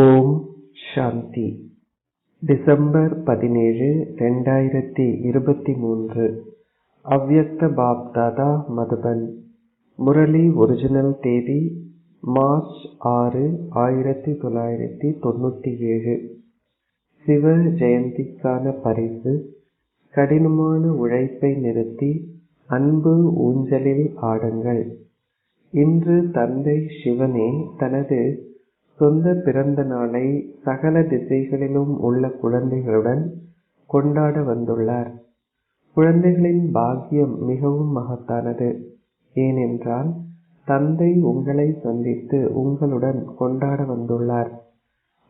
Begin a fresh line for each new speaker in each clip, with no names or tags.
ஓம் சாந்தி. December 17, 2023. அவ்யக்த Bapdada Madhuban. Murali original தேதி March 6, 1997. சிவ ஜெயந்திக்கான பரிசு: கடினமான உழைப்பை நிறுத்தி அன்பு ஊஞ்சலில் ஆடுங்கள். இன்று தந்தை சிவனே தனது சொந்த பிறந்த நாளை சகல திசைகளிலும் உள்ள குழந்தைகளுடன் கொண்டாட வந்துள்ளார். குழந்தைகளின் பாக்கியம் மிகவும் மகத்தானது. ஏனென்றால் தந்தை உங்களை சந்தித்து உங்களுடன் கொண்டாட வந்துள்ளார்.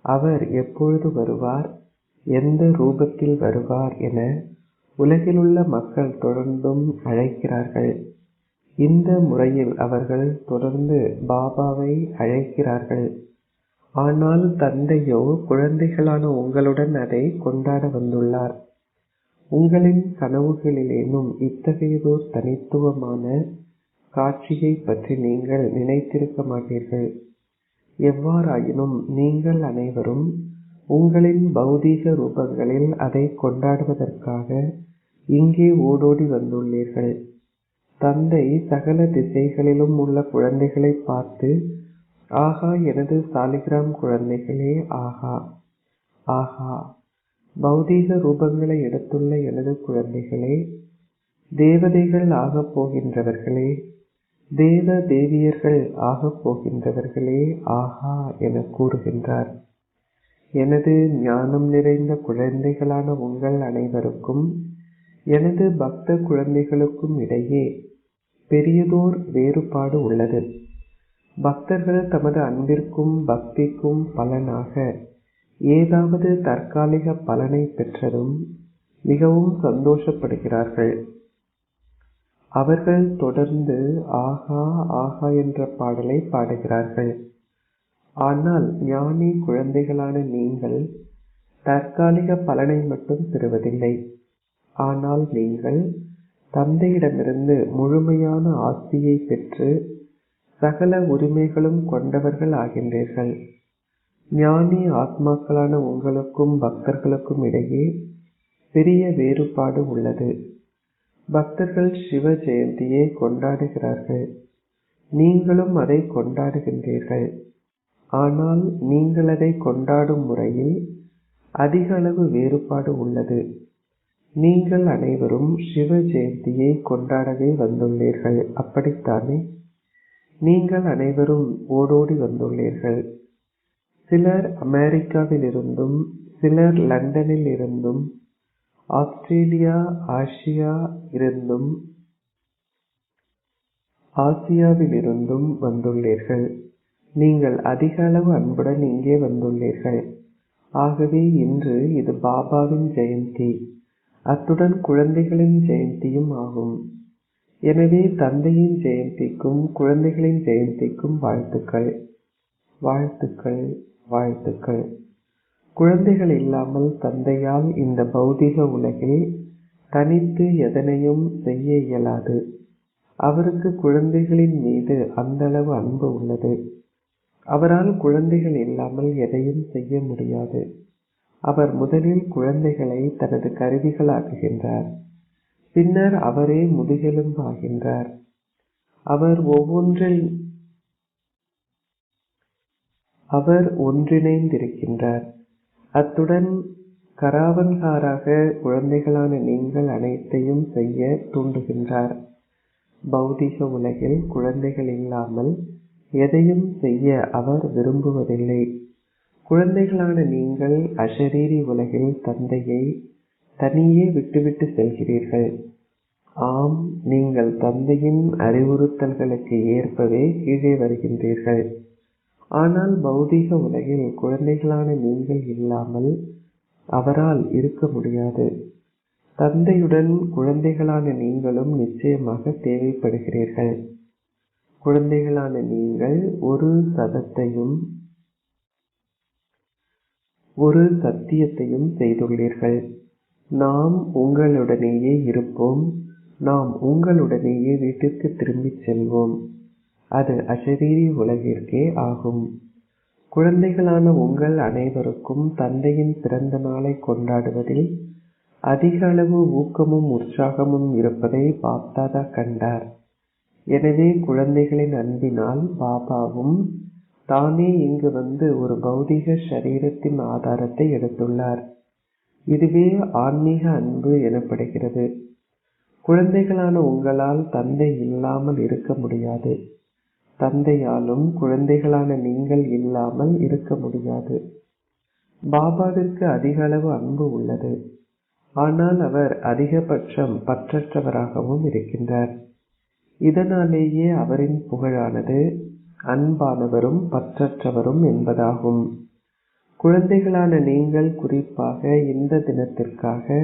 அவர் எப்பொழுது வருவார், எந்த ரூபத்தில் வருவார் என உலகிலுள்ள மக்கள் தொடர்ந்தும் அழைக்கிறார்கள். இந்த முறையில் அவர்கள் தொடர்ந்து பாபாவை அழைக்கிறார்கள். ஆனால் தந்தையோ குழந்தைகளான உங்களுடன் அதை கொண்டாட வந்துள்ளார். உங்களின் கனவுகளிலேனும் இத்தகையதோர் தனித்துவமான காட்சியை பற்றி நீங்கள் நினைத்திருக்க மாட்டீர்கள். எவ்வாறாயினும் நீங்கள் அனைவரும் உங்களின் பௌதீக ரூபங்களில் அதை கொண்டாடுவதற்காக இங்கே ஓடோடி வந்துள்ளீர்கள். தந்தை சகல திசைகளிலும் உள்ள குழந்தைகளை பார்த்து, ஆகா எனது சாலிகிராம் குழந்தைகளே, ஆகா ஆகா, பௌதீக ரூபங்களை எடுத்துள்ள எனது குழந்தைகளே, தேவதைகள் ஆகப் போகின்றவர்களே, தேவ தேவியர்கள் ஆகப் போகின்றவர்களே, ஆகா என கூறுகின்றார். எனது ஞானம் நிறைந்த குழந்தைகளான உங்கள் அனைவருக்கும் எனது பக்த குழந்தைகளுக்கும் இடையே பெரியதோர் வேறுபாடு உள்ளது. பக்தர்கள் தமது அன்பிற்கும் பக்திக்கும் பலனாக ஏதாவது தற்காலிக பலனை பெற்றதும் மிகவும் சந்தோஷப்படுகிறார்கள். அவர்கள் தொடர்ந்து ஆகா ஆகா என்ற பாடலை பாடுகிறார்கள். ஆனால் ஞானி குழந்தைகளான நீங்கள் தற்காலிக பலனை மட்டும் பெறுவதில்லை. ஆனால் நீங்கள் தந்தையிடமிருந்து முழுமையான ஆஸ்தியை பெற்று சகல உரிமைகளும் கொண்டவர்கள் ஆகின்றீர்கள். ஞானி ஆத்மாக்களான உங்களுக்கும் பக்தர்களுக்கும் இடையே பெரிய வேறுபாடு உள்ளது. பக்தர்கள் சிவ ஜெயந்தியை கொண்டாடுகிறார்கள். நீங்களும் அதை கொண்டாடுகின்றீர்கள். ஆனால் நீங்கள் அதை கொண்டாடும் முறையில் அதிக அளவு வேறுபாடு உள்ளது. நீங்கள் அனைவரும் சிவ ஜெயந்தியை கொண்டாடவே வந்துள்ளீர்கள், அப்படித்தானே? நீங்கள் அனைவரும் ஓடோடி வந்துள்ளீர்கள். சிலர் அமெரிக்காவில் இருந்தும், சிலர் லண்டனில் இருந்தும், ஆஸ்திரேலியா, ஆசியாவில் இருந்தும் வந்துள்ளீர்கள். நீங்கள் அதிக அளவு அன்புடன் இங்கே வந்துள்ளீர்கள். ஆகவே இன்று இது பாபாவின் ஜெயந்தி, அத்துடன் குழந்தைகளின் ஜெயந்தியும் ஆகும். எனவே தந்தையின் ஜெயந்திக்கும் குழந்தைகளின் ஜெயந்திக்கும் வாழ்த்துக்கள், வாழ்த்துக்கள், வாழ்த்துக்கள். குழந்தைகள் இல்லாமல் தந்தையால் இந்த பௌதிக உலகில் தனித்து எதனையும் செய்ய இயலாது. அவருக்கு குழந்தைகளின் மீது அந்த அளவு அன்பு உள்ளது. அவரால் குழந்தைகள் இல்லாமல் எதையும் செய்ய முடியாது. அவர் முதலில் குழந்தைகளை தனது கருவிகளாக்குகின்றார். பின்னர் அவரே முதுகெலும்பு ஆகின்றார். அவர் ஒன்றிணைந்திருக்கின்றார். அத்துடன் கராவன்காராக குழந்தைகளான நீங்கள் அனைத்தையும் செய்ய தூண்டுகின்றார். பௌதிக உலகில் குழந்தைகள் இல்லாமல் எதையும் செய்ய அவர் விரும்புவதில்லை. குழந்தைகளான நீங்கள் அஷரீரி உலகில் தந்தையை தனியே விட்டுவிட்டு செல்கிறீர்கள். ஆம், நீங்கள் தந்தையின் அறிவுறுத்தல்களுக்கு ஏற்பவே கீழே வருகின்றீர்கள். ஆனால் பௌதீக உலகில் குழந்தைகளான நீங்கள் இல்லாமல் அவரால் இருக்க முடியாது. தந்தையுடன் குழந்தைகளான நீங்களும் நிச்சயமாக தேவைப்படுகிறீர்கள். குழந்தைகளான நீங்கள் ஒரு சத்தியத்தையும் செய்துள்ளீர்கள். நாம் உங்களுடனேயே இருப்போம், நாம் உங்களுடனேயே வீட்டிற்கு திரும்பிச் செல்வோம். அது அஷரீரி உலகிற்கே ஆகும். குழந்தைகளான உங்கள் அனைவருக்கும் தந்தையின் பிறந்த நாளை கொண்டாடுவதில் அதிக அளவு ஊக்கமும் உற்சாகமும் இருப்பதை பாப்தாதா கண்டார். எனவே குழந்தைகளின் அன்பினால் பாபாவும் தானே இங்கு வந்து ஒரு பௌதிக சரீரத்தின் ஆதாரத்தை எடுத்துள்ளார். இதுவே ஆன்மீக அன்பு எனப்படுகிறது. குழந்தைகளான உங்களால் தந்தை இல்லாமல் இருக்க முடியாது. தந்தையாலும் குழந்தைகளான நீங்கள் இல்லாமல் இருக்க முடியாது. பாபாவிற்கு அதிக அளவு அன்பு உள்ளது. ஆனால் அவர் அதிகபட்சம் பற்றற்றவராகவும் இருக்கின்றார். இதனாலேயே அவரின் புகழானது அன்பானவரும் பற்றற்றவரும் என்பதாகும். குழந்தைகளான நீங்கள் குறிப்பாக இந்த தினத்திற்காக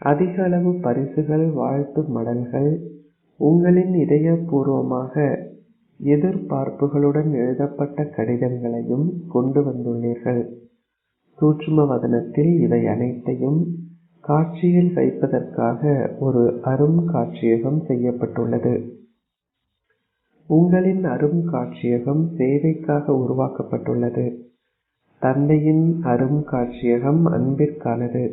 அதிக அளவு பரிசுகள், வாழ்த்து மடல்கள், உங்களின் இதயபூர்வமாக எதிர்பார்ப்புகளுடன் எழுதப்பட்ட கடிதங்களையும் கொண்டு வந்துள்ளீர்கள். சூட்சும வதனத்தில் இவை அனைத்தையும் காட்சியில் வைப்பதற்காக ஒரு அருங்காட்சியகம் செய்யப்பட்டுள்ளது. உங்களின் அருங்காட்சியகம் சேவைக்காக உருவாக்கப்பட்டுள்ளது. தந்தையின் அருங்காட்சியகம் அன்பிற்கானது.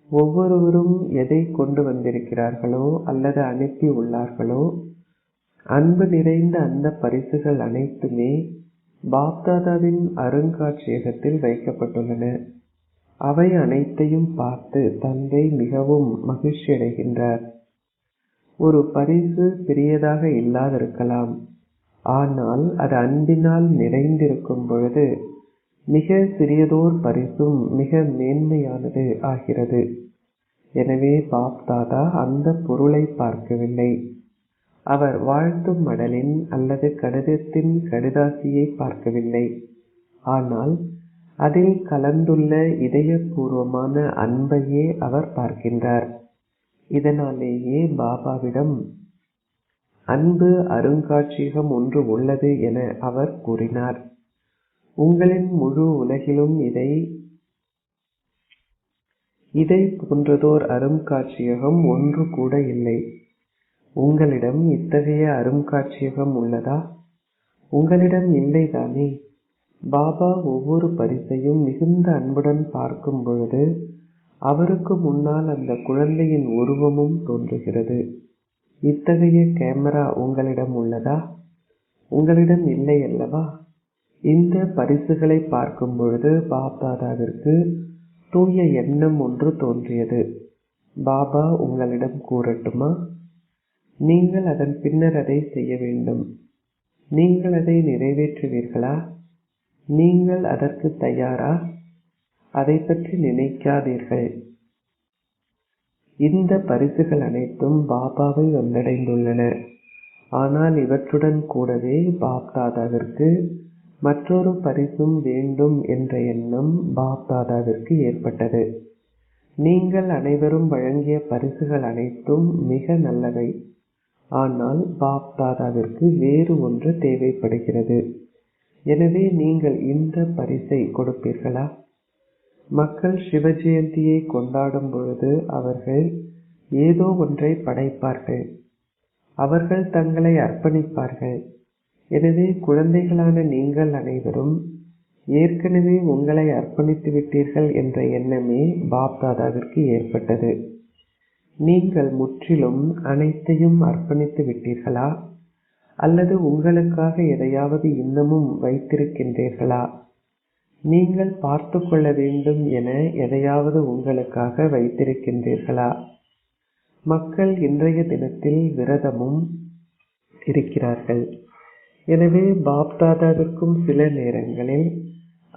ஒவ்வொருவரும் எதை கொண்டு வந்திருக்கிறார்களோ அல்லது அனுப்பி உள்ளார்களோ அன்பு நிறைந்த அந்த பரிசுகள் அனைத்துமே பாப்தாதாவின் அருங்காட்சியகத்தில் வைக்கப்பட்டுள்ளன. அவை அனைத்தையும் பார்த்து தந்தை மிகவும் மகிழ்ச்சி அடைகின்றார். ஒரு பரிசு பெரியதாக இல்லாதிருக்கலாம், ஆனால் அது அன்பினால் நிறைந்திருக்கும் பொழுது மிக சிறியதோர் பரிசும் மிக மேன்மையானது ஆகிறது. எனவே பாப்தாதா அந்த பொருளை பார்க்கவில்லை. அவர் வாழ்த்தும் மடலின் அல்லது கடிதத்தின் கடிதாசியை பார்க்கவில்லை. ஆனால் அதில் கலந்துள்ள இதயபூர்வமான அன்பையே அவர் பார்க்கின்றார். இதனாலேயே பாபாவிடம் அன்பு அருங்காட்சியகம் ஒன்று உள்ளது என அவர் கூறினார். உங்களின் முழு உலகிலும் இதை போன்றதோர் அருங்காட்சியகம் ஒன்று கூட இல்லை. உங்களிடம் இத்தகைய அருங்காட்சியகம் உள்ளதா? உங்களிடம் இல்லைதானே? பாபா ஒவ்வொரு பரிசையும் மிகுந்த அன்புடன் பார்க்கும் பொழுது அவருக்கு முன்னால் அந்த குழந்தையின் உருவமும் தோன்றுகிறது. இத்தகைய கேமரா உங்களிடம் உள்ளதா? உங்களிடம் இல்லை அல்லவா? இந்த பரிசுகளை பார்க்கும் பொழுது பாப்தாதாவிற்கு தூய எண்ணம் ஒன்று தோன்றியது. பாபா உங்களிடம் கூறட்டுமா? நீங்கள் அதன் பின்னர் அதை செய்ய வேண்டும். நீங்கள் அதை நிறைவேற்றுவீர்களா? நீங்கள் அதற்கு தயாரா? அதை பற்றி நினைக்காதீர்கள். இந்த பரிசுகள் அனைத்தும் பாபாவை வந்தடைந்துள்ளன. ஆனால் இவற்றுடன் கூடவே பாப்தாதாவிற்கு மற்றொரு பரிசும் வேண்டும் என்ற எண்ணம் பாப்தாதாவிற்கு ஏற்பட்டது. நீங்கள் அனைவரும் வழங்கிய பரிசுகள் அனைத்தும் மிக நல்லவை. ஆனால் பாப்தாதாவிற்கு வேறு ஒன்று தேவைப்படுகிறது. எனவே நீங்கள் இந்த பரிசை கொடுப்பீர்களா? மக்கள் சிவ ஜெயந்தியை கொண்டாடும் பொழுது அவர்கள் ஏதோ ஒன்றை படைப்பார்கள். அவர்கள் தங்களை அர்ப்பணிப்பார்கள். எனவே குழந்தைகளான நீங்கள் அனைவரும் ஏற்கனவே உங்களை அர்ப்பணித்து விட்டீர்கள் என்ற எண்ணமே பாப்தாதாவிற்கு ஏற்பட்டது. நீங்கள் முற்றிலும் அனைத்தையும் அர்ப்பணித்து விட்டீர்களா? அல்லது உங்களுக்காக எதையாவது இன்னமும் வைத்திருக்கின்றீர்களா? நீங்கள் பார்த்து கொள்ள வேண்டும் என எதையாவது உங்களுக்காக வைத்திருக்கின்றீர்களா? மக்கள் இன்றைய தினத்தில் விரதமும் இருக்கிறார்கள். எனவே பாப்தாதாவிற்கும் சில நேரங்களில்,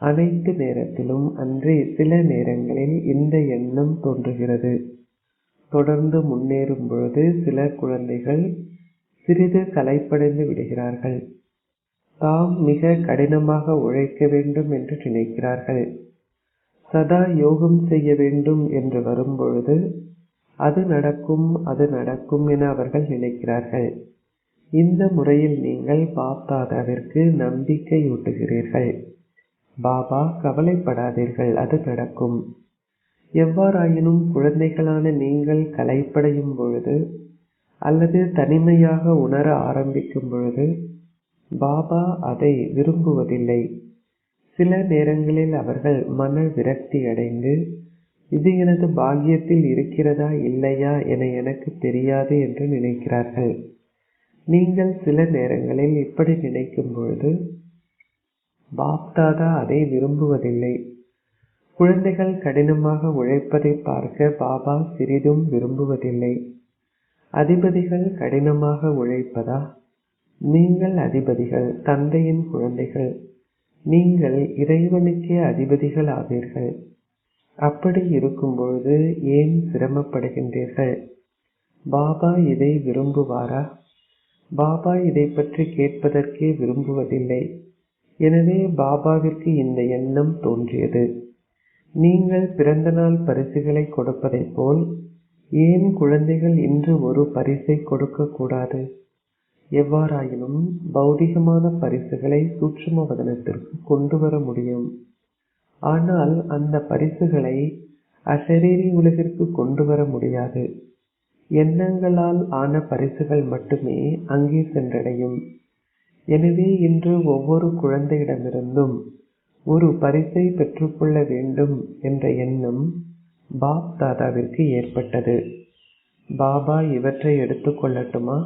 அனைத்து நேரத்திலும் அன்றி சில நேரங்களில் இந்த எண்ணம் தோன்றுகிறது. தொடர்ந்து முன்னேறும் பொழுது சில குழந்தைகள் சிறிது களைப்படைந்து விடுகிறார்கள். தாம் மிக கடினமாக உழைக்க வேண்டும் என்று நினைக்கிறார்கள். சதா யோகம் செய்ய வேண்டும் என்று வரும்பொழுது அது நடக்கும் என அவர்கள் நினைக்கிறார்கள். இந்த முறையில் நீங்கள் பாப்தாதாவிற்கு நம்பிக்கையூட்டுகிறீர்கள். பாபா, கவலைப்படாதீர்கள், அது நடக்கும். எவ்வாறாயினும் குழந்தைகளான நீங்கள் களைப்படையும் பொழுது அல்லது தனிமையாக உணர ஆரம்பிக்கும் பொழுது பாபா அதை விரும்புவதில்லை. சில நேரங்களில் அவர்கள் மன விரக்தி அடைந்து, இது எனது பாக்கியத்தில் இருக்கிறதா இல்லையா என எனக்கு தெரியாது என்று நினைக்கிறார்கள். நீங்கள் சில நேரங்களில் இப்படி நினைக்கும் பொழுது பாப்தாதா அதை விரும்புவதில்லை. குழந்தைகள் கடினமாக உழைப்பதை பார்க்க பாபா சிறிதும் விரும்புவதில்லை. அதிபதிகள் கடினமாக உழைப்பதா? நீங்கள் அதிபதிகள், தந்தையின் குழந்தைகள். நீங்கள் இறைவனுக்கே அதிபதிகள் ஆவீர்கள். அப்படி இருக்கும்பொழுது ஏன் சிரமப்படுகின்றீர்கள்? பாபா இதை விரும்புவாரா? பாபா இதை பற்றி கேட்பதற்கே விரும்புவதில்லை. எனவே பாபாவிற்கு இந்த எண்ணம் தோன்றியது. நீங்கள் பிறந்த நாள் பரிசுகளை கொடுப்பதைப் போல் ஏன் குழந்தைகள் இன்று ஒரு பரிசை கொடுக்கக்கூடாது? எவ்வாறாயினும் பௌதிகமான பரிசுகளை சூட்சும வதனத்திற்கு கொண்டு வர முடியும். ஆனால் அந்த பரிசுகளை அசரீரி உலகிற்கு கொண்டு வர முடியாது. எண்ணங்களால் ஆன பரிசுகள் மட்டுமே அங்கே சென்றடையும். எனவே இன்று ஒவ்வொரு குழந்தையிடமிருந்தும் ஒரு பரிசை பெற்றுக்கொள்ள வேண்டும் என்ற எண்ணம் பாப் தாதாவிற்கு ஏற்பட்டது. பாபா இவற்றை எடுத்துக்கொள்ளட்டுமா?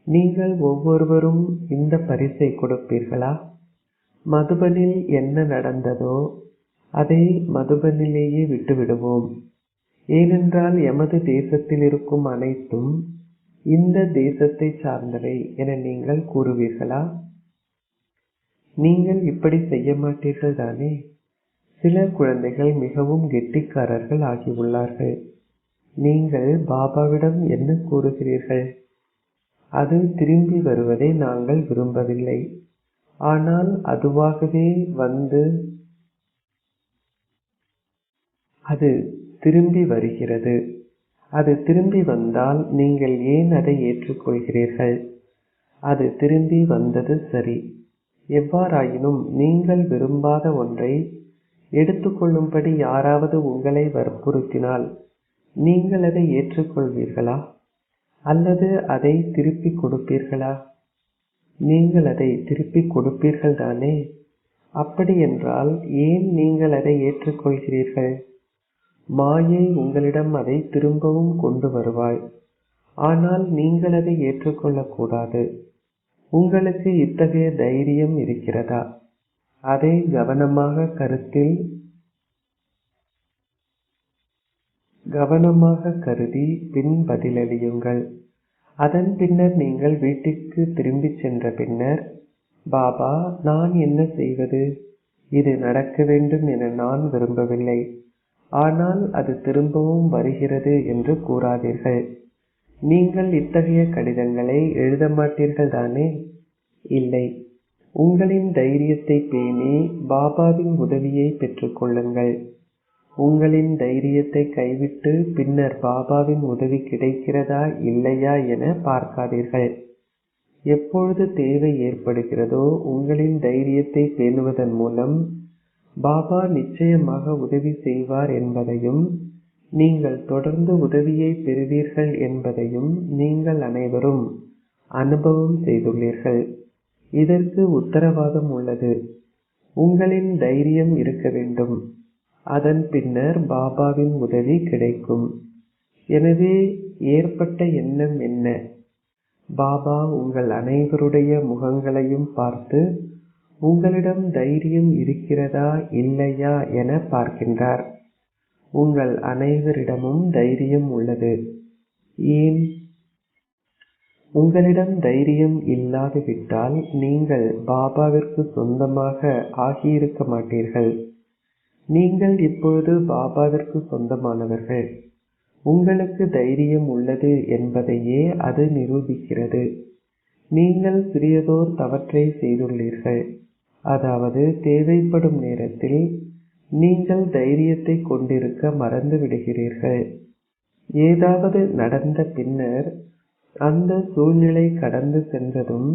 நீங்கள் ஒவ்வொருவரும் இந்த பரிசை கொடுப்பீர்களா? மதுபனில் என்ன நடந்ததோ அதை மதுபனிலேயே விட்டுவிடுவோம். ஏனென்றால் எமது தேசத்தில் இருக்கும் அனைத்தும் இந்த தேசத்தை சார்ந்தவை என நீங்கள் கூறுவீர்களா? நீங்கள் இப்படி செய்ய மாட்டீர்கள் தானே? சில குழந்தைகள் மிகவும் கெட்டிக்காரர்கள் ஆகியுள்ளார்கள். நீங்கள் பாபாவிடம் என்ன கூறுகிறீர்கள்? அது திரும்பி வருவதை நாங்கள் விரும்பவில்லை. ஆனால் அதுவாகவே வந்து அது திரும்பி வருகிறது. அது திரும்பி வந்தால் நீங்கள் ஏன் அதை ஏற்றுக்கொள்கிறீர்கள்? அது திரும்பி வந்தது சரி. எவ்வாறாயினும் நீங்கள் விரும்பாத ஒன்றை எடுத்துக்கொள்ளும்படி யாராவது உங்களை வற்புறுத்தினால் நீங்கள் அதை ஏற்றுக்கொள்வீர்களா? அல்லது அதை திருப்பிக் கொடுப்பீர்களா? நீங்கள் அதை திருப்பிக் கொடுப்பீர்கள் தானே? அப்படியென்றால் ஏன் நீங்கள் அதை ஏற்றுக்கொள்கிறீர்கள்? மாயை உங்களிடம் அதை திரும்பவும் கொண்டு வருவாள். ஆனால் நீங்கள் அதை ஏற்றுக்கொள்ளக்கூடாது. உங்களுக்கு இத்தகைய தைரியம் இருக்கிறதா? அதை கவனமாக கருதி பின் பதிலளியுங்கள். அதன் பின்னர் நீங்கள் வீட்டிற்கு திரும்பிச் சென்ற பின்னர், பாபா, நான் என்ன செய்வது? இது நடக்க வேண்டும் என நான் விரும்பவில்லை. ஆனால் அது திரும்பவும் வருகிறது என்று கூறாதீர்கள். நீங்கள் இத்தகைய கடிதங்களை எழுத மாட்டீர்கள் தானே? இல்லை. உங்களின் தைரியத்தை பேணி பாபாவின் உதவியை பெற்றுக்கொள்ளுங்கள். உங்களின் தைரியத்தை கைவிட்டு பின்னர் பாபாவின் உதவி கிடைக்கிறதா இல்லையா என பார்க்காதீர்கள். எப்பொழுது தேவை ஏற்படுகிறதோ உங்களின் தைரியத்தை பேணுவதன் மூலம் பாபா நிச்சயமாக உதவி செய்வார் என்பதையும், நீங்கள் தொடர்ந்து உதவியை பெறுவீர்கள் என்பதையும் நீங்கள் அனைவரும் அனுபவம் செய்துள்ளீர்கள். இதற்கு உத்தரவாதம் உள்ளது. உங்களின் தைரியம் இருக்க வேண்டும். அதன் பின்னர் பாபாவின் உதவி கிடைக்கும். எனவே ஏற்பட்ட எண்ணம் என்ன? பாபா உங்கள் அனைவருடைய முகங்களையும் பார்த்து உங்களிடம் தைரியம் இருக்கிறதா இல்லையா என பார்க்கின்றார். உங்கள் அனைவரிடமும் தைரியம் உள்ளது. ஏன்? உங்களிடம் தைரியம் இல்லாது விட்டால் நீங்கள் பாபாவிற்கு சொந்தமாக ஆகியிருக்க மாட்டீர்கள். நீங்கள் இப்பொழுது பாபாவிற்கு சொந்தமானவர்கள். உங்களுக்கு தைரியம் உள்ளது என்பதையே அது நிரூபிக்கிறது. நீங்கள் சிறியதோர் தவற்றை செய்துள்ளீர்கள். அதாவது தேவைப்படும் நேரத்தில் நீங்கள் தைரியத்தை கொண்டிருக்க மறந்து விடுகிறீர்கள். ஏதாவது நடந்த பின்னர் அந்த சூழ்நிலை கடந்து சென்றதும்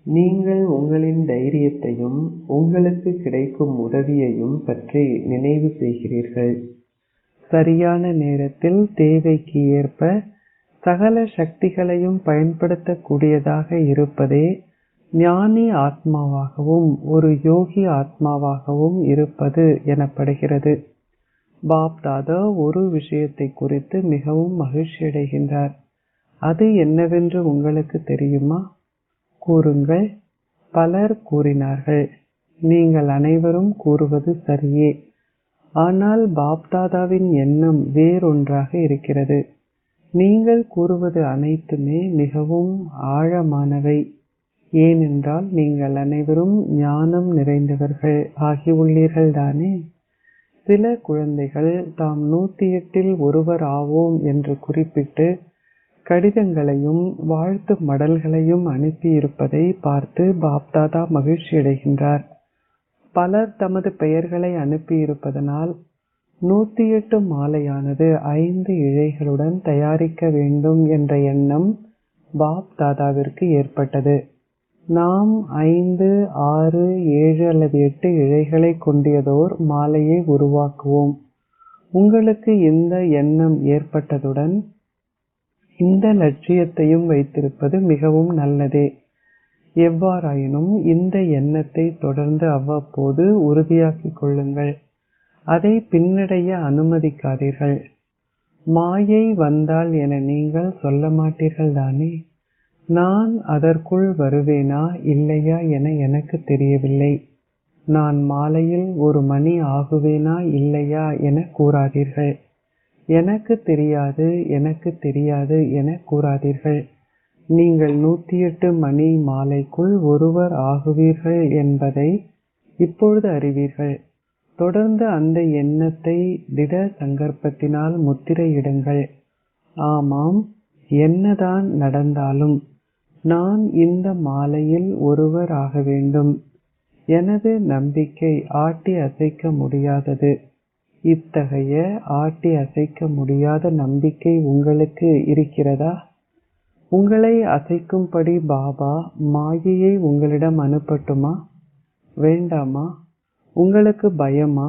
நீங்கள் உங்களின் தைரியத்தையும் உங்களுக்கு கிடைக்கும் உதவியையும் பற்றி நினைவு செய்கிறீர்கள். சரியான நேரத்தில் தேவைக்கு ஏற்ப சகல சக்திகளையும் பயன்படுத்தக்கூடியதாக இருப்பதே ஞானி ஆத்மாவாகவும் ஒரு யோகி ஆத்மாவாகவும் இருப்பது எனப்படுகிறது. பாப் தாதா ஒரு விஷயத்தை குறித்து மிகவும் மகிழ்ச்சி அடைகின்றார். அது என்னவென்று உங்களுக்கு தெரியுமா? கூறுங்கள். பலர் கூறினார்கள், நீங்கள் அனைவரும் கூறுவது சரியே. ஆனால் பாப்தாதாவின் எண்ணம் வேறொன்றாக இருக்கிறது. நீங்கள் கூறுவது அனைத்துமே மிகவும் ஆழமானவை. ஏனென்றால் நீங்கள் அனைவரும் ஞானம் நிறைந்தவர்கள் ஆகியுள்ளீர்கள் தானே. சில குழந்தைகள் தாம் 108 ஒருவர் ஆவோம் என்று குறிப்பிட்டு கடிதங்களையும் வாழ்த்து மடல்களையும் அனுப்பியிருப்பதை பார்த்து பாப்தாதா மகிழ்ச்சி அடைகின்றார். பலர் தமது பெயர்களை அனுப்பியிருப்பதனால் 108 மாலையானது 5 இழைகளுடன் தயாரிக்க வேண்டும் என்ற எண்ணம் பாப்தாதாவிற்கு ஏற்பட்டது. நாம் 5, 6, 7 அல்லது 8 இழைகளை கொண்டியதோர் மாலையை உருவாக்குவோம். உங்களுக்கு இந்த எண்ணம் ஏற்பட்டதுடன் இந்த லட்சியத்தையும் வைத்திருப்பது மிகவும் நல்லதே. எவ்வாறாயினும் இந்த எண்ணத்தை தொடர்ந்து அவ்வப்போது உறுதியாக்கிக் கொள்ளுங்கள். அதை பின்னடைய அனுமதிக்காதீர்கள். மாயை வந்தால் என நீங்கள் சொல்ல மாட்டீர்கள் தானே. நான் அதற்குள் வருவேனா இல்லையா என எனக்கு தெரியவில்லை. நான் மாலையில் ஒரு மணி ஆகுவேனா இல்லையா என கூறாதீர்கள். எனக்கு தெரியாது, எனக்கு தெரியாது என கூறாதீர்கள். நீங்கள் 108 மணி மாலைக்குள் ஒருவர் ஆகுவீர்கள் என்பதை இப்பொழுது அறிவீர்கள். தொடர்ந்து அந்த எண்ணத்தை திட சங்கற்பத்தினால் முத்திரையிடுங்கள். ஆமாம், என்னதான் நடந்தாலும் நான் இந்த மாலையில் ஒருவர் ஆக வேண்டும். எனது நம்பிக்கை ஆட்டி அசைக்க முடியாதது. இத்தகைய ஆட்டி அசைக்க முடியாத நம்பிக்கை உங்களுக்கு இருக்கிறதா? உங்களை அசைக்கும்படி பாபா மாயையை உங்களிடம் அனுப்பட்டுமா? வேண்டாமா? உங்களுக்கு பயமா?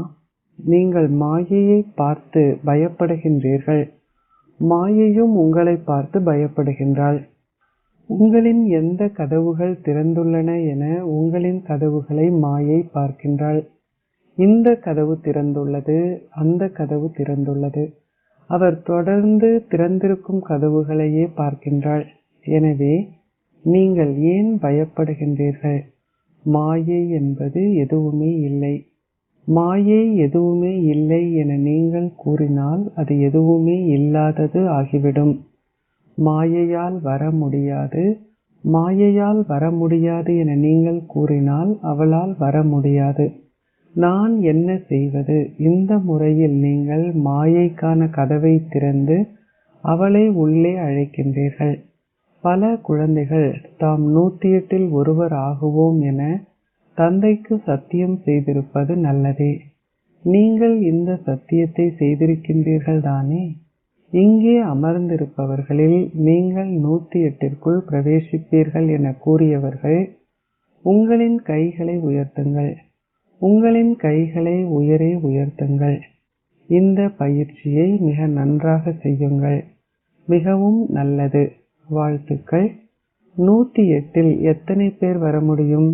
நீங்கள் மாயையை பார்த்து பயப்படுகின்றீர்கள். மாயையும் உங்களை பார்த்து பயப்படுகின்றாள். உங்களின் எந்த கதவுகள் திறந்துள்ளன என உங்களின் கதவுகளை மாயை பார்க்கின்றாள். இந்த கதவு திறந்துள்ளது, அந்த கதவு திறந்துள்ளது. அவர் தொடர்ந்து திறந்திருக்கும் கதவுகளையே பார்க்கின்றாள். எனவே நீங்கள் ஏன் பயப்படுகின்றீர்கள்? மாயை என்பது எதுவுமே இல்லை. மாயை எதுவுமே இல்லை என நீங்கள் கூறினால் அது எதுவுமே இல்லாதது ஆகிவிடும். மாயையால் வர முடியாது, மாயையால் வர முடியாது என நீங்கள் கூறினால் அவளால் வர முடியாது. நான் என்ன செய்வது? இந்த முறையில் நீங்கள் மாயைக்கான கதவை திறந்து அவளை உள்ளே அழைக்கின்றீர்கள். பல குழந்தைகள் தாம் 108 ஒருவர் ஆகுவோம் என தந்தைக்கு சத்தியம் செய்திருப்பது நல்லதே. நீங்கள் இந்த சத்தியத்தை செய்திருக்கின்றீர்கள் தானே. இங்கே அமர்ந்திருப்பவர்களில் நீங்கள் 108ற்குள் பிரவேசிப்பீர்கள் என கூறியவர்கள் உங்களின் கைகளை உயர்த்துங்கள். உங்களின் கைகளை உயரே உயர்த்துங்கள். இந்த பயிற்சியை மிக நன்றாக செய்யுங்கள். மிகவும் நல்லது. வாழ்த்துக்கள். 108 எத்தனை பேர் வர முடியும்?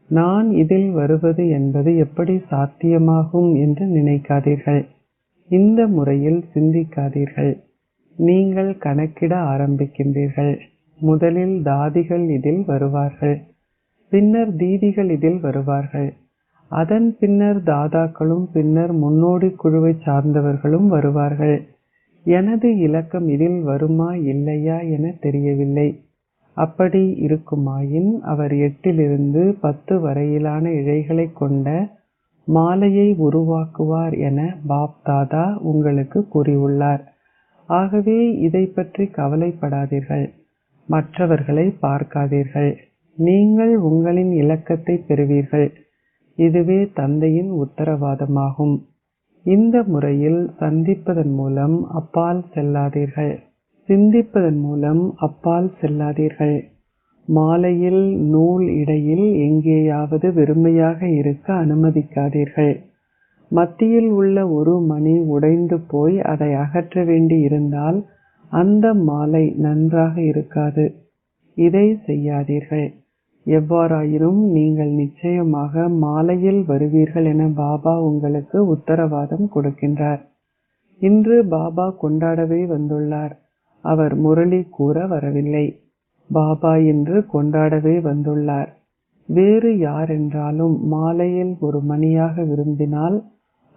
நான் இதில் வருவது என்பது எப்படி சாத்தியமாகும் என்று நினைக்காதீர்கள். இந்த முறையில் சிந்திக்காதீர்கள். நீங்கள் கணக்கிட ஆரம்பிக்கின்றீர்கள். முதலில் தாதிகள் இதில் வருவார்கள், பின்னர் தீதிகள் இதில் வருவார்கள், அதன் பின்னர் தாதாக்களும் பின்னர் முன்னோடி குழுவை சார்ந்தவர்களும் வருவார்கள். எனது இலக்கம் இதில் வருமா இல்லையா என தெரியவில்லை. அப்படி இருக்குமாயின் அவர் 8 - 10 வரையிலான இழைகளை கொண்ட மாலையை உருவாக்குவார் என பாப் தாதா உங்களுக்கு கூறியுள்ளார். ஆகவே இதை பற்றி கவலைப்படாதீர்கள். மற்றவர்களை பார்க்காதீர்கள். நீங்கள் உங்களின் இலக்கத்தை பெறுவீர்கள். இதுவே தந்தையின் உத்தரவாதமாகும். இந்த முறையில் சந்திப்பதன் மூலம் அப்பால் செல்லாதீர்கள். சிந்திப்பதன் மூலம் அப்பால் செல்லாதீர்கள். மாலையில் நூல் இடையில் எங்கேயாவது வெறுமையாக இருக்க அனுமதிக்காதீர்கள். மத்தியில் உள்ள ஒரு மணி உடைந்து போய் அதை அகற்ற வேண்டி இருந்தால் அந்த மாலை நன்றாக இருக்காது. இதை செய்யாதீர்கள்.
எவ்வாறாயினும் நீங்கள் நிச்சயமாக மாலையில் வருவீர்கள் என பாபா உங்களுக்கு உத்தரவாதம் கொடுக்கின்றார். இன்று பாபா கொண்டாடவே வந்துள்ளார். அவர் முரளி கூற வரவில்லை. பாபா இன்று கொண்டாடவே வந்துள்ளார். வேறு யாரென்றாலும் மாலையில் ஒரு மணியாக விரும்பினால்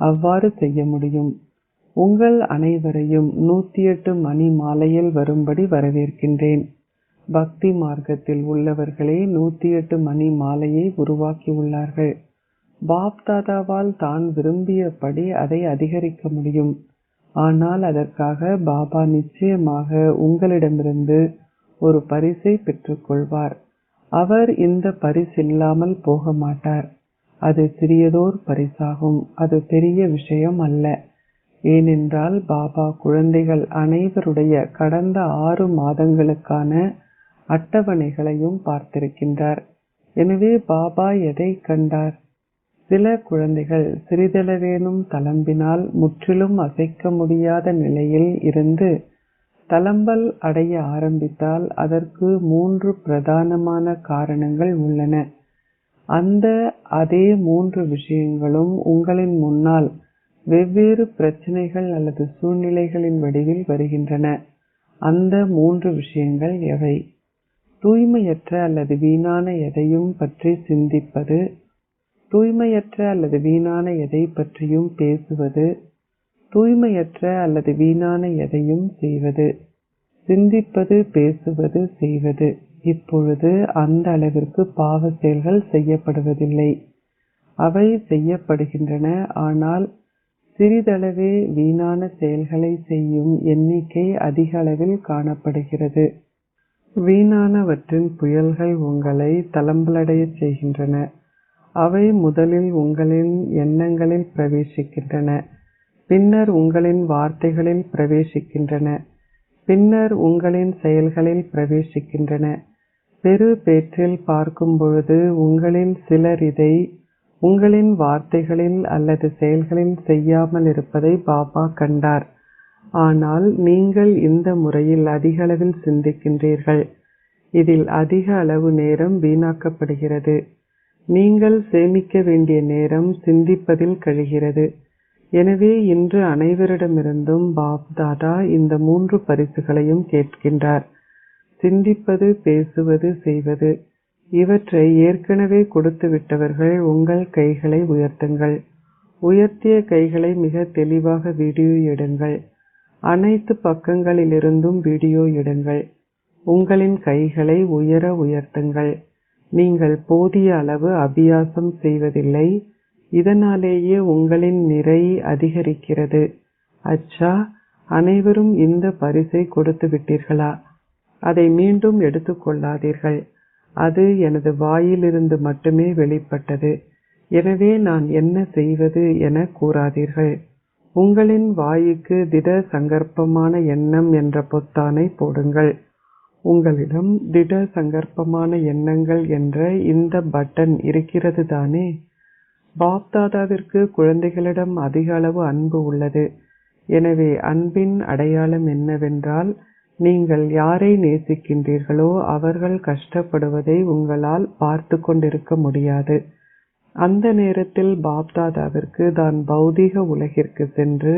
அவ்வாறு செய்ய முடியும். உங்கள் அனைவரையும் 108 மணி மாலையில் வரும்படி வரவேற்கின்றேன். பக்தி மார்க்கத்தில் உள்ளவர்களே 108 மணி மாலையை உருவாக்கியுள்ளார்கள். பாப் தாதாவால் தான் விரும்பியபடி அதை அதிகரிக்க முடியும். ஆனால் அதற்காக பாபா நிச்சயமாக உங்களிடமிருந்து ஒரு பரிசை பெற்றுக்கொள்வார். அவர் இந்த பரிசில்லாமல் போக மாட்டார். அது சிறியதோர் பரிசாகும். அது பெரிய விஷயம் அல்ல. ஏனென்றால் பாபா குழந்தைகள் அனைவருடைய கடந்த 6 மாதங்களுக்கான அட்டவணைகளையும் பார்த்திருக்கின்றார். எனவே பாபா எதை கண்டார்? சில குழந்தைகள் சிறிதளவேனும் தளம்பினால் முற்றிலும் அசைக்க முடியாத நிலையில் இருந்து தளம்பல் அடைய ஆரம்பித்தால் அதற்கு 3 பிரதானமான காரணங்கள் உள்ளன. அந்த அதே 3 விஷயங்களும் உங்களின் முன்னால் வெவ்வேறு பிரச்சனைகள் அல்லது சூழ்நிலைகளின் வடிவில் வருகின்றன. அந்த 3 விஷயங்கள் எவை? தூய்மையற்ற அல்லது வீணான எதையும் பற்றி சிந்திப்பது, தூய்மையற்ற அல்லது வீணான எதை பற்றியும் பேசுவது, தூய்மையற்ற அல்லது வீணான எதையும் செய்வது. சிந்திப்பது, பேசுவது, செய்வது. இப்பொழுது அந்த அளவிற்கு பாவ செயல்கள் செய்யப்படுவதில்லை. அவை செய்யப்படுகின்றன. ஆனால் சிறிதளவே வீணான செயல்களை செய்யும் எண்ணிக்கை அதிக அளவில் காணப்படுகிறது. வீணானவற்றின் புயல்கள் உங்களை தளம்பலடைய செய்கின்றன. அவை முதலில் உங்களின் எண்ணங்களில் பிரவேசிக்கின்றன, பின்னர் உங்களின் வார்த்தைகளில் பிரவேசிக்கின்றன, பின்னர் உங்களின் செயல்களில் பிரவேசிக்கின்றன. பெரு பேற்றில் பார்க்கும் பொழுது உங்களில் சிலர் இதை உங்களின் வார்த்தைகளில் அல்லது செயல்களில் செய்யாமல் இருப்பதை பாபா கண்டார். ஆனால் நீங்கள் இந்த முறையில் அதிக அளவில் சிந்திக்கின்றீர்கள். இதில் அதிக அளவு நேரம் வீணாக்கப்படுகிறது. நீங்கள் சேமிக்க வேண்டிய நேரம் சிந்திப்பதில் கழிகிறது. எனவே இன்று அனைவரிடமிருந்தும் பாப் தாதா இந்த 3 பரிசுகளையும் கேட்கின்றார். சிந்திப்பது, பேசுவது, செய்வது. இவற்றை ஏற்கனவே கொடுத்து விட்டவர்கள் உங்கள் கைகளை உயர்த்துங்கள். உயர்த்திய கைகளை மிக தெளிவாக வீடியோ எடுங்கள். அனைத்து பக்கங்களிலிருந்தும் வீடியோ எடுங்கள். உங்களின் கைகளை உயர உயர்த்துங்கள். நீங்கள் போதிய அளவு அபியாசம் செய்வதில்லை. இதனாலேயே உங்களின் நிறை அதிகரிக்கிறது. அச்சா, அனைவரும் இந்த பரிசை கொடுத்து விட்டீர்களா? அதை மீண்டும் எடுத்துக்கொள்ளாதீர்கள். அது எனது வாயிலிருந்து மட்டுமே வெளிப்பட்டது. எனவே நான் என்ன செய்வது என கூறாதீர்கள். உங்களின் வாய்க்கு திட சங்கற்பமான எண்ணம் என்ற பொத்தானை போடுங்கள். உங்களிடம் திட சங்கற்பமான எண்ணங்கள் என்ற இந்த பட்டன் இருக்கிறது தானே? பாப் தாதாவிற்கு குழந்தைகளிடம் அதிக அளவு அன்பு உள்ளது. எனவே அன்பின் அடையாளம் என்னவென்றால், நீங்கள் யாரை நேசிக்கின்றீர்களோ அவர்கள் கஷ்டப்படுவதை உங்களால் பார்த்து கொண்டிருக்க முடியாது. அந்த நேரத்தில் பாப் தாதாவிற்கு தான் பௌதீக உலகிற்கு சென்று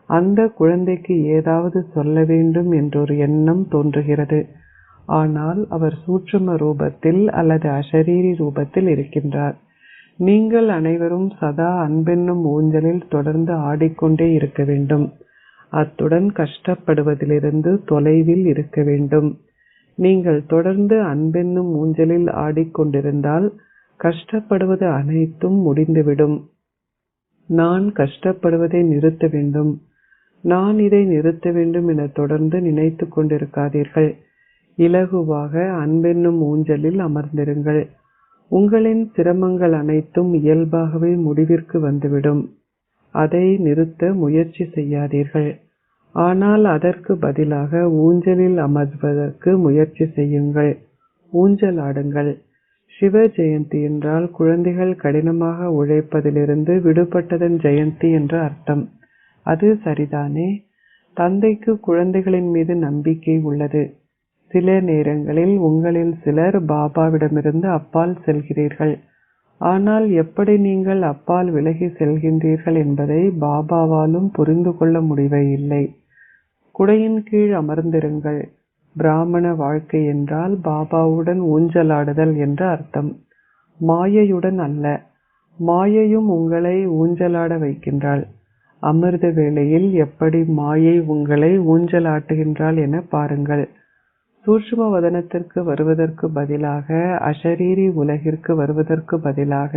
அந்த குழந்தைக்கு ஏதாவது சொல்ல வேண்டும் என்றொரு எண்ணம் தோன்றுகிறது. ஆனால் அவர் சூட்சும ரூபத்தில் அல்லது அஷரீரி ரூபத்தில் இருக்கின்றார். நீங்கள் அனைவரும் சதா அன்பென்னும் ஊஞ்சலில் தொடர்ந்து ஆடிக்கொண்டே இருக்க வேண்டும். அத்துடன் கஷ்டப்படுவதிலிருந்து தொலைவில் இருக்க வேண்டும். நீங்கள் தொடர்ந்து அன்பென்னும் ஊஞ்சலில் ஆடிக்கொண்டிருந்தால் கஷ்டப்படுவது அனைத்தும் முடிந்துவிடும். நான் கஷ்டப்படுவதை நிறுத்த வேண்டும், நான் இதை நிறுத்த வேண்டும் என தொடர்ந்து நினைத்து கொண்டிருக்காதீர்கள். இலகுவாக அன்பென்னும் ஊஞ்சலில் அமர்ந்திருங்கள். உங்களின் சிரமங்கள் அனைத்தும் இயல்பாகவே முடிவிற்கு வந்துவிடும். அதை நிறுத்த முயற்சி செய்யாதீர்கள். ஆனால் அதற்கு பதிலாக ஊஞ்சலில் அமர்வதற்கு முயற்சி செய்யுங்கள். ஊஞ்சலாடுங்கள். சிவ ஜெயந்தி என்றால் குழந்தைகள் கடினமாக உழைப்பதிலிருந்து விடுபட்டதன் ஜெயந்தி என்று அர்த்தம். அது சரிதானே? தந்தைக்கு குழந்தைகளின் மீது நம்பிக்கை உள்ளது. சில நேரங்களில் உங்களில் சிலர் பாபாவிடமிருந்து அப்பால் செல்கிறீர்கள். ஆனால் எப்படி நீங்கள் அப்பால் விலகி செல்கின்றீர்கள் என்பதை பாபாவாலும் புரிந்து கொள்ள முடியவில்லை. குடையின் கீழ் அமர்ந்திருங்கள். பிராமண வாழ்க்கை என்றால் பாபாவுடன் ஊஞ்சலாடுதல் என்று அர்த்தம், மாயையுடன் அல்ல. மாயையும் உங்களை ஊஞ்சலாட வைக்கின்றாள். அமிர்த வேளையில் எப்படி மாயை உங்களை ஊஞ்சலாட்டுகின்றாள் என பாருங்கள். சூட்சும வதனத்திற்கு வருவதற்கு பதிலாக, அஷரீரி உலகிற்கு வருவதற்கு பதிலாக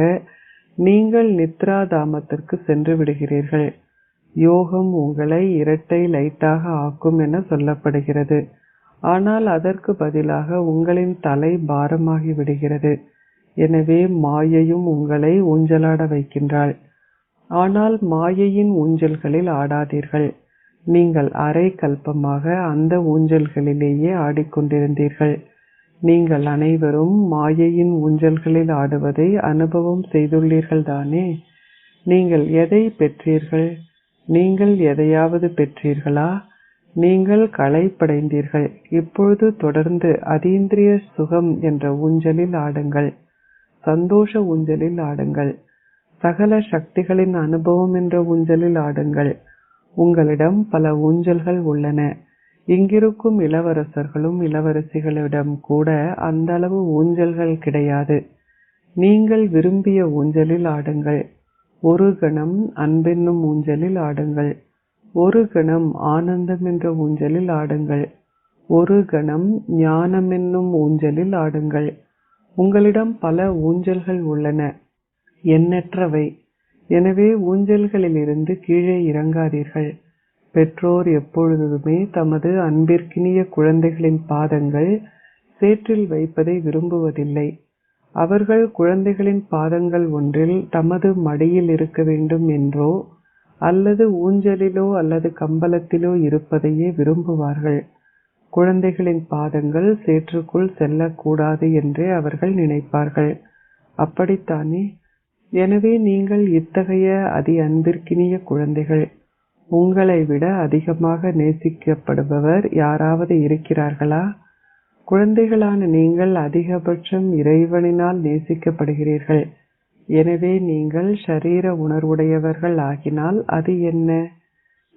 நீங்கள் நித்ரா தாமத்திற்கு சென்று விடுகிறீர்கள். யோகம் உங்களை இரட்டை லைட்டாக ஆக்கும் என சொல்லப்படுகிறது. ஆனால் அதற்கு பதிலாக உங்களின் தலை பாரமாகி விடுகிறது. எனவே மாயையும் உங்களை ஊஞ்சலாட வைக்கின்றாள். ஆனால் மாயையின் ஊஞ்சல்களில் ஆடாதீர்கள். நீங்கள் அரை கல்பமாக அந்த ஊஞ்சல்களிலேயே ஆடிக்கொண்டிருந்தீர்கள். நீங்கள் அனைவரும் மாயையின் ஊஞ்சல்களில் ஆடுவதை அனுபவம் செய்துள்ளீர்கள் தானே. நீங்கள் எதை பெற்றீர்கள்? நீங்கள் எதையாவது பெற்றீர்களா? நீங்கள் களைப்படைந்தீர்கள். இப்பொழுது தொடர்ந்து அதீந்திரிய சுகம் என்ற ஊஞ்சலில் ஆடுங்கள். சந்தோஷ ஊஞ்சலில் ஆடுங்கள். சகல சக்திகளின் அனுபவம் என்ற ஊஞ்சலில் ஆடுங்கள். உங்களிடம் பல ஊஞ்சல்கள் உள்ளன. இங்கிருக்கும் இளவரசர்களும் இளவரசிகளிடம் கூட அந்த அளவு ஊஞ்சல்கள் கிடையாது. நீங்கள் விரும்பிய ஊஞ்சலில் ஆடுங்கள். ஒரு கணம் அன்பென்னும் ஊஞ்சலில் ஆடுங்கள். ஒரு கணம் ஆனந்தம் என்ற ஊஞ்சலில் ஆடுங்கள். ஒரு கணம் ஞானம் என்னும் ஊஞ்சலில் ஆடுங்கள். உங்களிடம் பல ஊஞ்சல்கள் உள்ளன, எண்ணற்றவை. எனவே ஊஞ்சல்களிலிருந்து கீழே இறங்காதீர்கள். பெற்றோர் எப்பொழுதுமே தமது அன்பிற்கினிய குழந்தைகளின் பாதங்கள் சேற்றில் வைப்பதை விரும்புவதில்லை. அவர்கள் குழந்தைகளின் பாதங்கள் ஒன்றில் தமது மடியில் இருக்க வேண்டும் என்றோ அல்லது ஊஞ்சலிலோ அல்லது கம்பளத்திலோ இருப்பதையே விரும்புவார்கள். குழந்தைகளின் பாதங்கள் சேற்றுக்குள் செல்லக்கூடாது என்றே அவர்கள் நினைப்பார்கள். அப்படித்தானே? எனவே நீங்கள் இத்தகைய அதி அன்பிற்கினிய குழந்தைகள். உங்களை விட அதிகமாக நேசிக்கப்படுபவர் யாராவது இருக்கிறார்களா? குழந்தைகளான நீங்கள் அதிகபட்சம் இறைவனினால் நேசிக்கப்படுகிறீர்கள். எனவே நீங்கள் ஷரீர உணர்வுடையவர்கள் ஆகினால் அது என்ன?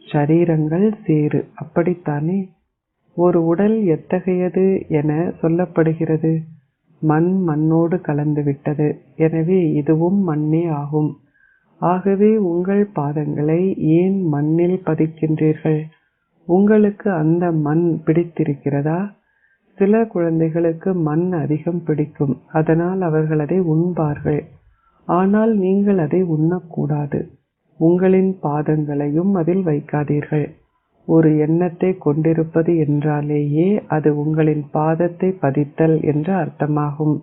ஷரீரங்கள் சேறு, அப்படித்தானே? ஒரு உடல் எத்தகையது என சொல்லப்படுகிறது? மண் மண்ணோடு கலந்துவிட்டது. எனவே இதுவும் மண்ணே ஆகும். ஆகவே உங்கள் பாதங்களை ஏன் மண்ணில் பதிக்கின்றீர்கள்? உங்களுக்கு அந்த மண் பிடித்திருக்கிறதா? சில குழந்தைகளுக்கு மண் அதிகம் பிடிக்கும். அதனால் அவர்கள் அதை உண்பார்கள். ஆனால் நீங்கள் அதை உண்ணக்கூடாது. உங்களின் பாதங்களையும் அதில் வைக்காதீர்கள். ஒரு எண்ணத்தை கொண்டிருப்பது என்றாலேயே அது உங்களின் பாதத்தை பதித்தல் என்ற அர்த்தமாகும்.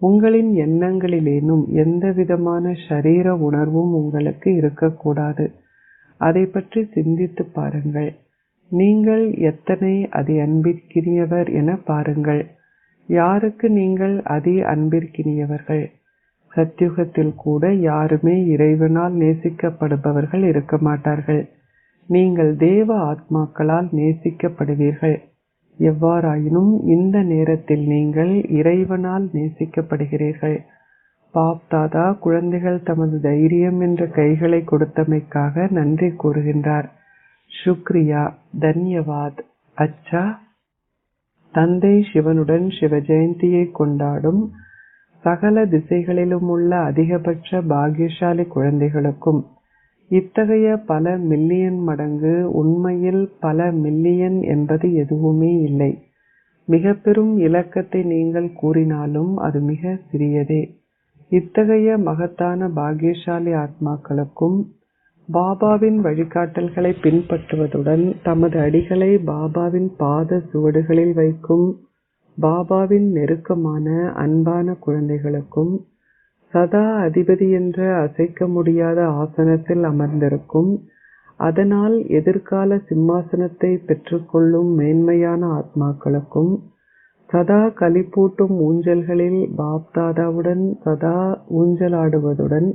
உங்களின் எண்ணங்களிலேனும் எந்தவிதமான ஷரீர உணர்வும் உங்களுக்கு இருக்கக்கூடாது. அதை பற்றி சிந்தித்து பாருங்கள். நீங்கள் எத்தனை அதி அன்பிற்கினியவர் என பாருங்கள். யாருக்கு நீங்கள் அதி அன்பிற்கினியவர்கள்? சத்யுகத்தில் கூட யாருமே இறைவனால் நேசிக்கப்படுபவர்கள் இருக்க மாட்டார்கள். நீங்கள் தேவ ஆத்மாக்களால் நேசிக்கப்படுவீர்கள். எவ்வாறாயினும் இந்த நேரத்தில் நீங்கள் இறைவனால் நேசிக்கப்படுகிறீர்கள். பாப் தாதா குழந்தைகள் தமது தைரியம் என்ற கைகளை கொடுத்தமைக்காக நன்றி கூறுகின்றார். சுக்ரியா, தன்யவாத். அச்சா. தந்தை சிவனுடன் சிவ ஜெயந்தியை கொண்டாடும் சகல திசைகளிலும் உள்ள அதிகபட்ச பாக்கியசாலி குழந்தைகளுக்கும் இத்தகைய பல மில்லியன் மடங்கு, உண்மையில் பல மில்லியன் என்பது எதுவுமே இல்லை. மிக பெரும் இலக்கத்தை நீங்கள் கூறினாலும் அது மிக சிறியதே. இத்தகைய மகத்தான பாக்கியசாலி ஆத்மாக்களுக்கும் பாபாவின் வழிகாட்டல்களை பின்பற்றுவதுடன் தமது அடிகளை பாபாவின் பாத சுவடுகளில் வைக்கும் பாபாவின் நெருக்கமான அன்பான குழந்தைகளுக்கும் சதா அதிபதி என்ற அசைக்க முடியாத ஆசனத்தில் அமர்ந்திருக்கும், அதனால் எதிர்கால சிம்மாசனத்தை பெற்றுக்கொள்ளும் மேன்மையான ஆத்மாக்களுக்கும் சதா களிப்பூட்டும் ஊஞ்சல்களில் பாப்தாதாவுடன் சதா ஊஞ்சலாடுவதுடன்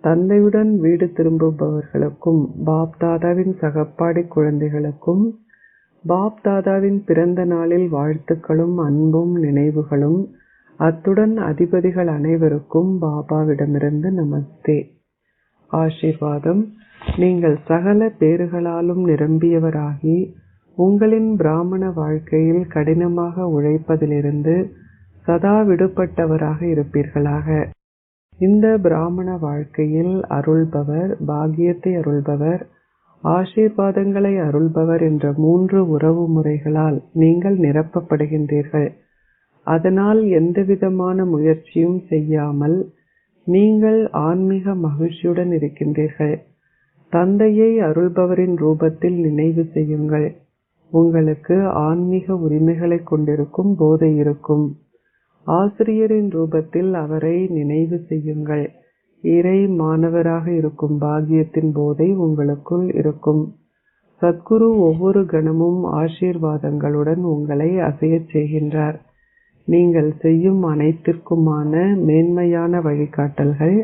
தந்தையுடன் வீடு திரும்புபவர்களுக்கும் பாப்தாதாவின் சகப்பாடி குழந்தைகளுக்கும் பாப் தாதாவின் பிறந்த நாளில் வாழ்த்துக்களும் அன்பும் நினைவுகளும். அத்துடன் அதிபதிகள் அனைவருக்கும் பாபாவிடமிருந்து நமஸ்தே. ஆசீர்வாதம். நீங்கள் சகல பேறுகளாலும் நிரம்பியவராகி உங்களின் பிராமண வாழ்க்கையில் கடினமாக உழைப்பதிலிருந்து சதா விடுபட்டவராக இருப்பீர்களாக. இந்த பிராமண வாழ்க்கையில் அருள்பவர், பாக்கியத்தை அருள்பவர், ஆசீர்வாதங்களை அருள்பவர் என்ற 3 உறவு முறைகளால் நீங்கள் நிரப்பப்படுகின்றீர்கள். அதனால் எந்தவிதமான முயற்சியும் செய்யாமல் நீங்கள் ஆன்மீக மகிழ்ச்சியுடன் இருக்கின்றீர்கள். தந்தையை அருள்பவரின் ரூபத்தில் நினைவு செய்யுங்கள். உங்களுக்கு ஆன்மீக உரிமைகளை கொண்டிருக்கும் போதை இருக்கும். ஆசிரியரின் ரூபத்தில் அவரை நினைவு செய்யுங்கள். இறை மாணவராக இருக்கும் பாக்கியத்தின் போதை உங்களுக்குள் இருக்கும். சத்குரு ஒவ்வொரு கணமும் ஆசீர்வாதங்களுடன் உங்களை அசையச் செய்கின்றார். நீங்கள் செய்யும் அனைத்திற்குமான மேன்மையான வழிகாட்டல்கள்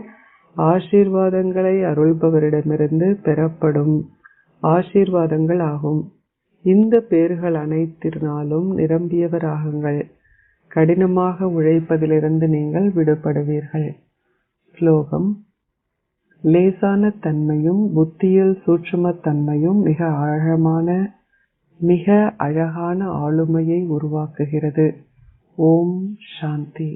ஆசீர்வாதங்களை அருள்பவரிடமிருந்து பெறப்படும் ஆசீர்வாதங்கள் ஆகும். இந்த பேறுகள் அனைத்தினாலும் நிரம்பியவராகுங்கள். கடினமாக உழைப்பதிலிருந்து நீங்கள் விடுபடுவீர்கள். ஸ்லோகம். லேசான தன்மையும் புத்தியில் சூட்சுமத்தன்மையும் மிக அழகான ஆளுமையை உருவாக்குகிறது. ஓம் சாந்தி.